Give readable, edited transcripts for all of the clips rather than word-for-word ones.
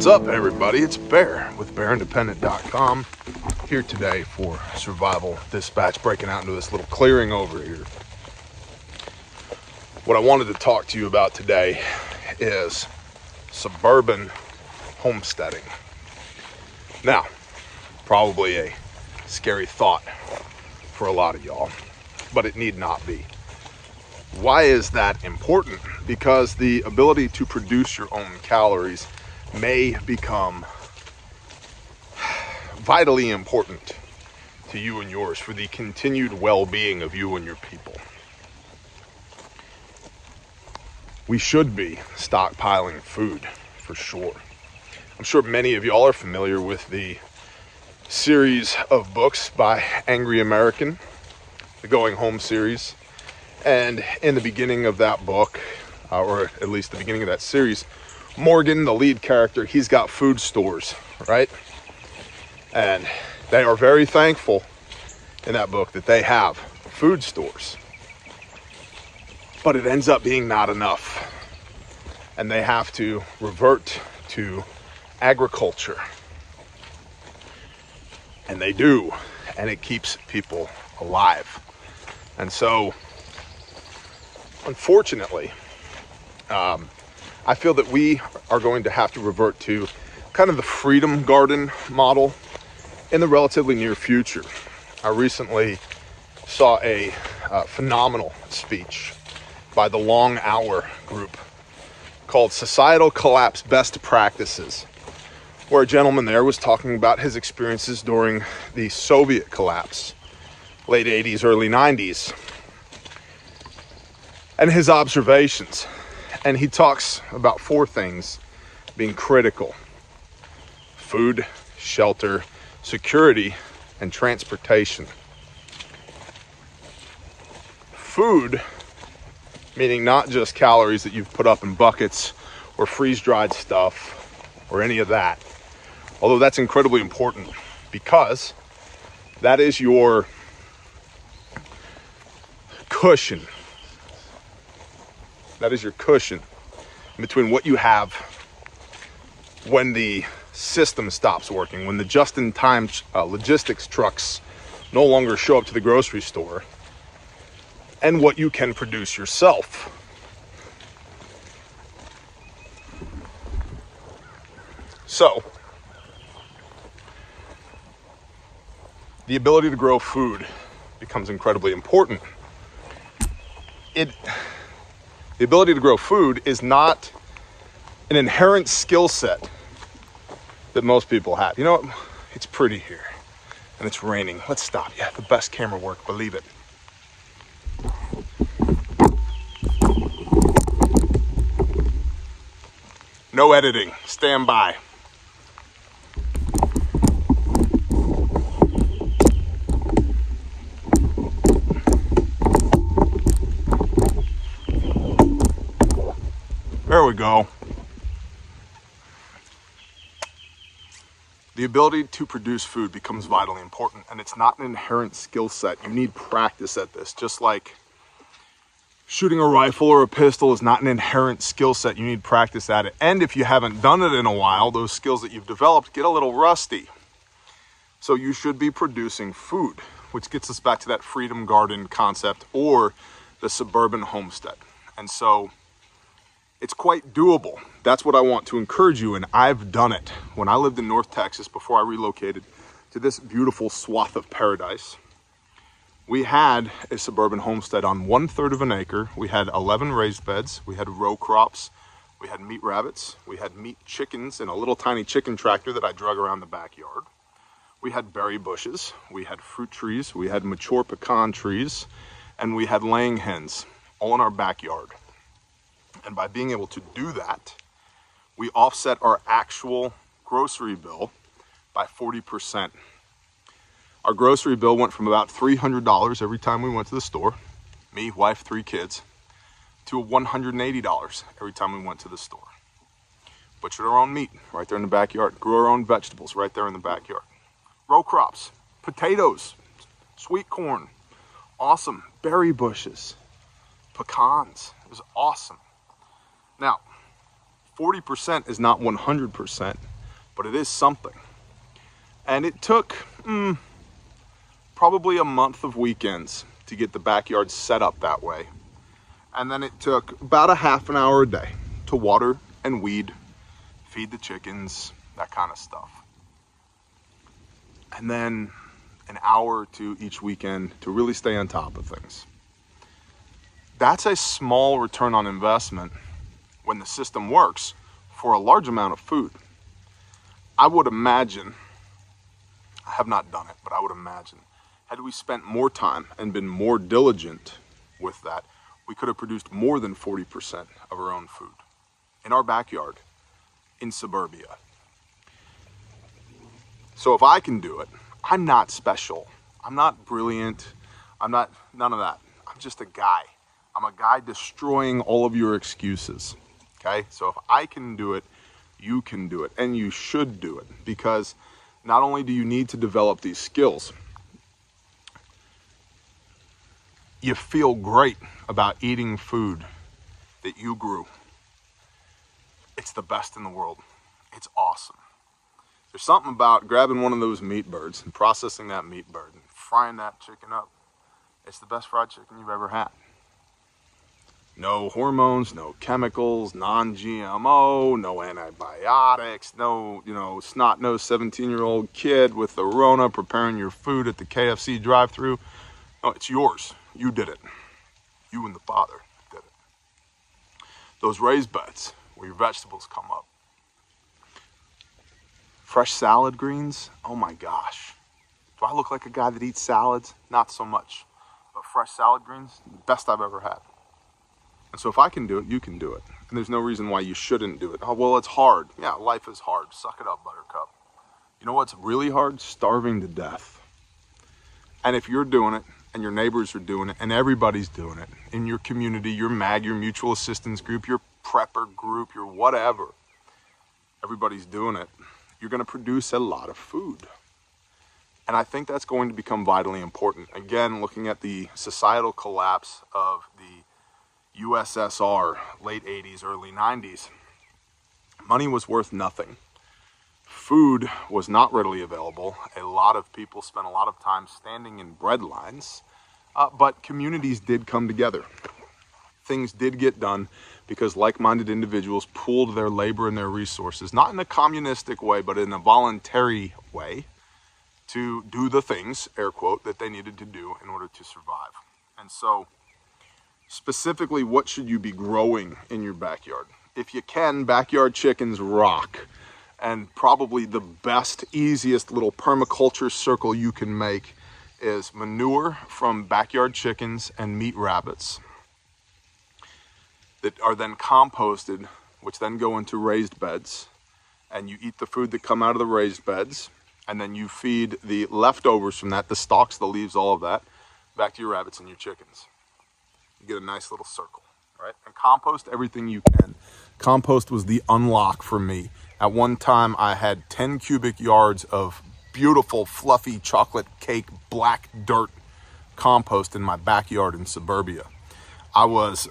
up, everybody? It's Bear with BearIndependent.com here today for Survival Dispatch, breaking out into this little clearing over here. What I wanted to talk to you about today is suburban homesteading. Now, probably a scary thought for a lot of y'all, but it need not be. Why is that important? Because the ability to produce your own calories may become vitally important to you and yours for the continued well-being of you and your people. We should be stockpiling food for sure. I'm sure many of y'all are familiar with the series of books by Angry American, the Going Home series. And in the beginning of that book, or at least the beginning of that series, Morgan, the lead character, he's got food stores, right? And they are very thankful in that book that they have food stores. But it ends up being not enough. And they have to revert to agriculture. And they do. And it keeps people alive. And so, unfortunately, I feel that we are going to have to revert to kind of the freedom garden model in the relatively near future. I recently saw a phenomenal speech by the Long Hour group called Societal Collapse Best Practices, where a gentleman there was talking about his experiences during the Soviet collapse, late 80s, early 90s, and his observations. And he talks about four things being critical: food, shelter, security, and transportation. Food, meaning not just calories that you've put up in buckets or freeze-dried stuff or any of that. Although that's incredibly important because that is your cushion. That is your cushion between what you have when the system stops working, when the just-in-time logistics trucks no longer show up to the grocery store, and what you can produce yourself. So, the ability to grow food becomes incredibly important. The ability to grow food is not an inherent skill set that most people have. You know what? It's pretty here and it's raining. Let's stop. Yeah, the best camera work, believe it. No editing. Stand by. There we go. The ability to produce food becomes vitally important, and it's not an inherent skill set. You need practice at this, just like shooting a rifle or a pistol is not an inherent skill set. You need practice at it. And if you haven't done it in a while, those skills that you've developed get a little rusty. So you should be producing food, which gets us back to that freedom garden concept or the suburban homestead. And so it's quite doable. That's what I want to encourage you in. I've done it. When I lived in North Texas before I relocated to this beautiful swath of paradise, we had a suburban homestead on 1/3 of an acre. We had 11 raised beds. We had row crops. We had meat rabbits. We had meat chickens in a little tiny chicken tractor that I drug around the backyard. We had berry bushes. We had fruit trees. We had mature pecan trees. And we had laying hens all in our backyard. And by being able to do that, we offset our actual grocery bill by 40%. Our grocery bill went from about $300 every time we went to the store, me, wife, 3 kids, to $180 every time we went to the store. Butchered our own meat right there in the backyard, grew our own vegetables right there in the backyard. Row crops, potatoes, sweet corn, awesome, berry bushes, pecans. It was awesome. Now, 40% is not 100%, but it is something. And it took probably a month of weekends to get the backyard set up that way. And then it took about a half an hour a day to water and weed, feed the chickens, that kind of stuff. And then an hour or two each weekend to really stay on top of things. That's a small return on investment when the system works for a large amount of food. I would imagine, I have not done it, but I would imagine, had we spent more time and been more diligent with that, we could have produced more than 40% of our own food in our backyard in suburbia. So if I can do it, I'm not special. I'm not brilliant. I'm not, none of that. I'm just a guy. I'm a guy destroying all of your excuses. Okay? So if I can do it, you can do it, and you should do it, because not only do you need to develop these skills, you feel great about eating food that you grew. It's the best in the world. It's awesome. There's something about grabbing one of those meat birds and processing that meat bird and frying that chicken up. It's the best fried chicken you've ever had. No hormones, no chemicals, non-GMO, no antibiotics, no, snot-nosed 17-year-old kid with the Rona preparing your food at the KFC drive-thru. No, it's yours. You did it. You and the Father did it. Those raised beds where your vegetables come up. Fresh salad greens, oh my gosh. Do I look like a guy that eats salads? Not so much. But fresh salad greens, the best I've ever had. And so if I can do it, you can do it. And there's no reason why you shouldn't do it. Oh, well, it's hard. Yeah, life is hard. Suck it up, Buttercup. You know what's really hard? Starving to death. And if you're doing it, and your neighbors are doing it, and everybody's doing it, in your community, your MAG, your mutual assistance group, your prepper group, your whatever, everybody's doing it, you're going to produce a lot of food. And I think that's going to become vitally important. Again, looking at the societal collapse of the USSR, late 80s, early 90s, money was worth nothing. Food was not readily available. A lot of people spent a lot of time standing in bread lines, but communities did come together. Things did get done because like-minded individuals pooled their labor and their resources, not in a communistic way, but in a voluntary way, to do the things, air quote, that they needed to do in order to survive. And so, specifically, what should you be growing in your backyard? If you can, backyard chickens rock. And probably the best, easiest little permaculture circle you can make is manure from backyard chickens and meat rabbits that are then composted, which then go into raised beds. And you eat the food that come out of the raised beds. And then you feed the leftovers from that, the stalks, the leaves, all of that, back to your rabbits and your chickens. You get a nice little circle, right? And compost everything you can. Compost was the unlock for me. At one time, I had 10 cubic yards of beautiful, fluffy chocolate cake, black dirt compost in my backyard in suburbia. I was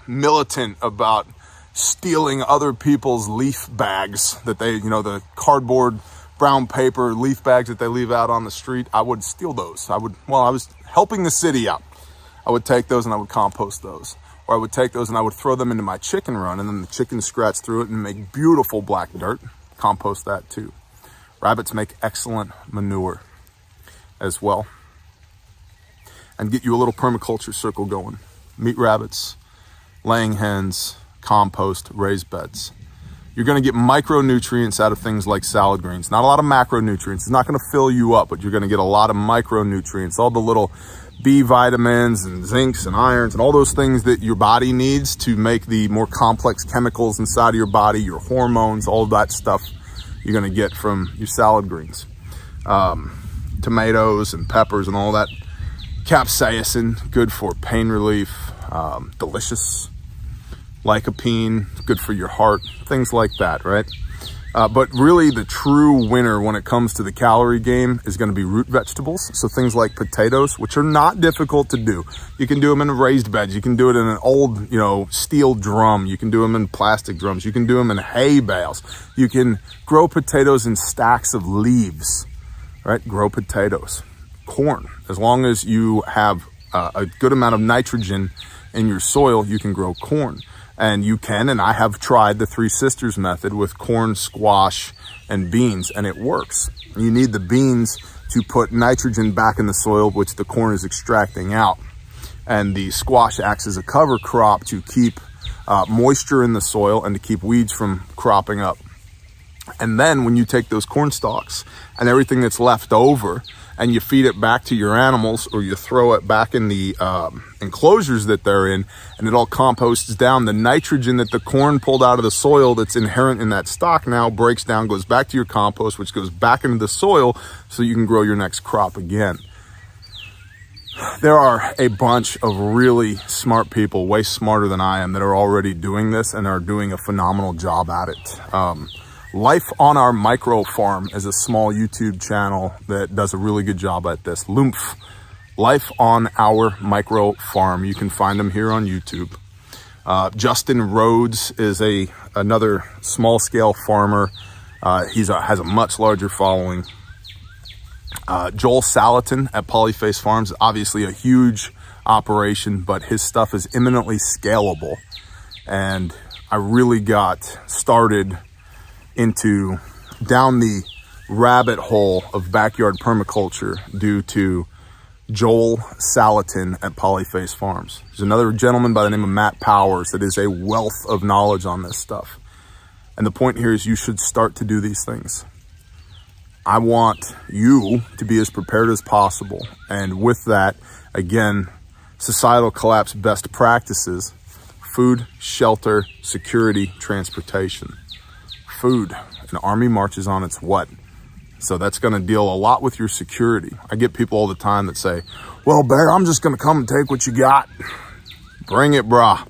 militant about stealing other people's leaf bags that they, the cardboard, brown paper leaf bags that they leave out on the street. I would steal those. I was helping the city out. I would take those and I would compost those. Or I would take those and I would throw them into my chicken run, and then the chickens scratch through it and make beautiful black dirt. Compost that too. Rabbits make excellent manure as well. And get you a little permaculture circle going. Meat rabbits, laying hens, compost, raised beds. You're going to get micronutrients out of things like salad greens. Not a lot of macronutrients. It's not going to fill you up, but you're going to get a lot of micronutrients. All the little B vitamins and zincs and irons and all those things that your body needs to make the more complex chemicals inside of your body, your hormones, all that stuff you're going to get from your salad greens. Tomatoes and peppers and all that. Capsaicin, good for pain relief, delicious. Lycopene, good for your heart, things like that, right? But really the true winner when it comes to the calorie game is going to be root vegetables. So things like potatoes, which are not difficult to do. You can do them in raised beds. You can do it in an old, steel drum. You can do them in plastic drums. You can do them in hay bales. You can grow potatoes in stacks of leaves, right? Grow potatoes. Corn, as long as you have a good amount of nitrogen in your soil, you can grow corn. And you can, and I have tried the Three Sisters method with corn, squash, and beans, and it works. You need the beans to put nitrogen back in the soil, which the corn is extracting out. And the squash acts as a cover crop to keep moisture in the soil and to keep weeds from cropping up. And then when you take those corn stalks and everything that's left over and you feed it back to your animals, or you throw it back in the enclosures that they're in, and it all composts down, the nitrogen that the corn pulled out of the soil that's inherent in that stock now breaks down, goes back to your compost, which goes back into the soil so you can grow your next crop again. There are a bunch of really smart people, way smarter than I am, that are already doing this and are doing a phenomenal job at it. Life on Our Micro Farm is a small YouTube channel that does a really good job at this. Lymph, Life on Our Micro Farm. You can find them here on YouTube. Justin Rhodes is another small scale farmer. Has a much larger following. Joel Salatin at Polyface Farms, obviously a huge operation, but his stuff is eminently scalable. And I really got started down the rabbit hole of backyard permaculture due to Joel Salatin at Polyface Farms. There's another gentleman by the name of Matt Powers that is a wealth of knowledge on this stuff. And the point here is you should start to do these things. I want you to be as prepared as possible. And with that, again, societal collapse best practices: food, shelter, security, transportation. Food. An army marches on its what? So that's going to deal a lot with your security. I get people all the time that say, well, Bear, I'm just going to come and take what you got. Bring it, brah.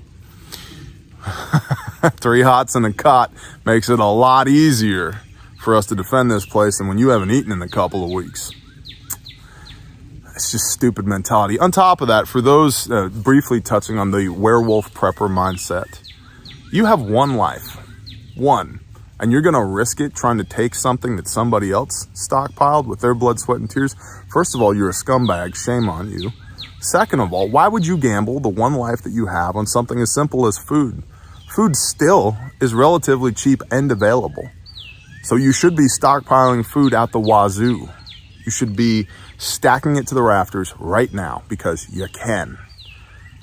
3 hots and a cot makes it a lot easier for us to defend this place than when you haven't eaten in a couple of weeks. It's just stupid mentality. On top of that, for those briefly touching on the werewolf prepper mindset, you have one life. One. And you're going to risk it trying to take something that somebody else stockpiled with their blood, sweat, and tears. First of all, you're a scumbag. Shame on you. Second of all, why would you gamble the one life that you have on something as simple as food? Food still is relatively cheap and available. So you should be stockpiling food out the wazoo. You should be stacking it to the rafters right now because you can.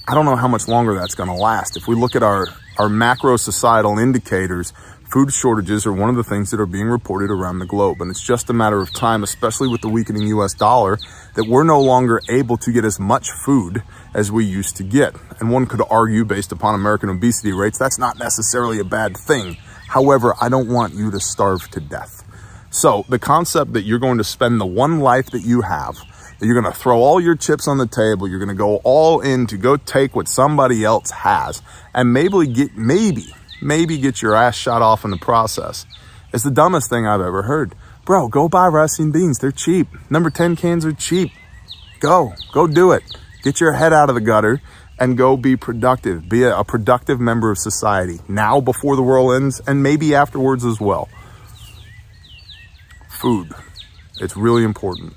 I don't know how much longer that's going to last. If we look at our macro societal indicators, food shortages are one of the things that are being reported around the globe. And it's just a matter of time, especially with the weakening US dollar, that we're no longer able to get as much food as we used to get. And one could argue, based upon American obesity rates, that's not necessarily a bad thing. However, I don't want you to starve to death. So the concept that you're going to spend the one life that you have, that you're going to throw all your chips on the table, you're going to go all in to go take what somebody else has, and maybe get your ass shot off in the process, is the dumbest thing I've ever heard. Bro, go buy rice and beans. They're cheap. Number 10 cans are cheap. Go do it. Get your head out of the gutter and go be productive. Be a productive member of society now before the world ends, and maybe afterwards as well. Food. It's really important.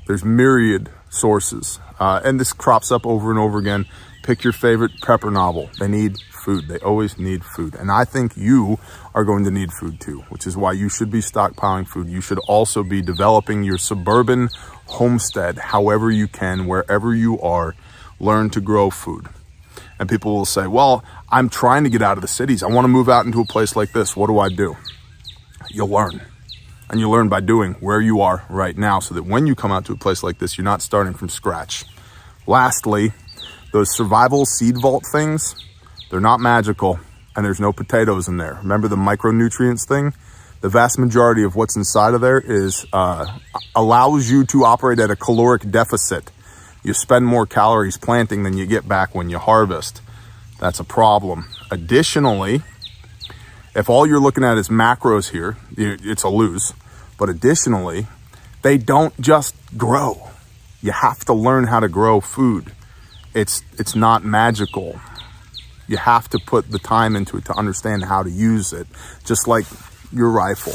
There's myriad sources, and this crops up over and over again. Pick your favorite prepper novel. They need food. They always need food. And I think you are going to need food too, which is why you should be stockpiling food. You should also be developing your suburban homestead however you can, wherever you are. Learn to grow food. And people will say, well, I'm trying to get out of the cities. I want to move out into a place like this. What do I do? You'll learn. And you learn by doing where you are right now, so that when you come out to a place like this, you're not starting from scratch. Lastly, those survival seed vault things, they're not magical, and there's no potatoes in there. Remember the micronutrients thing? The vast majority of what's inside of there is allows you to operate at a caloric deficit. You spend more calories planting than you get back when you harvest. That's a problem. Additionally, If all you're looking at is macros here, it's a lose. But additionally, they don't just grow. You have to learn how to grow food. It's not magical. You have to put the time into it to understand how to use it. Just like your rifle.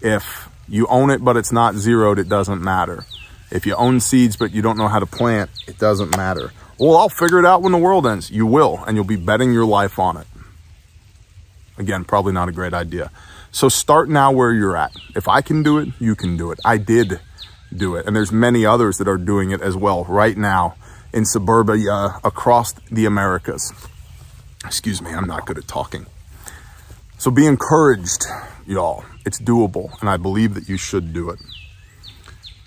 If you own it but it's not zeroed, it doesn't matter. If you own seeds but you don't know how to plant, it doesn't matter. Well, I'll figure it out when the world ends. You will, and you'll be betting your life on it. Again, probably not a great idea. So start now where you're at. If I can do it, you can do it. I did do it, and there's many others that are doing it as well right now in suburbia across the Americas. Excuse me, I'm not good at talking. So be encouraged, y'all. It's doable, and I believe that you should do it.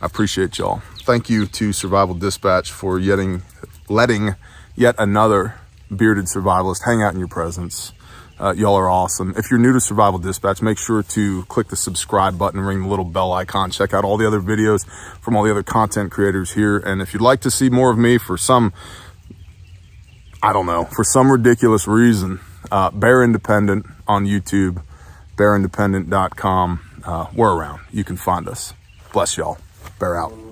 I appreciate y'all. Thank you to Survival Dispatch for letting yet another bearded survivalist hang out in your presence. Y'all are awesome. If you're new to Survival Dispatch, make sure to click the subscribe button, ring the little bell icon, check out all the other videos from all the other content creators here. And if you'd like to see more of me for some ridiculous reason, Bear Independent on YouTube, bearindependent.com. We're around. You can find us. Bless y'all. Bear out.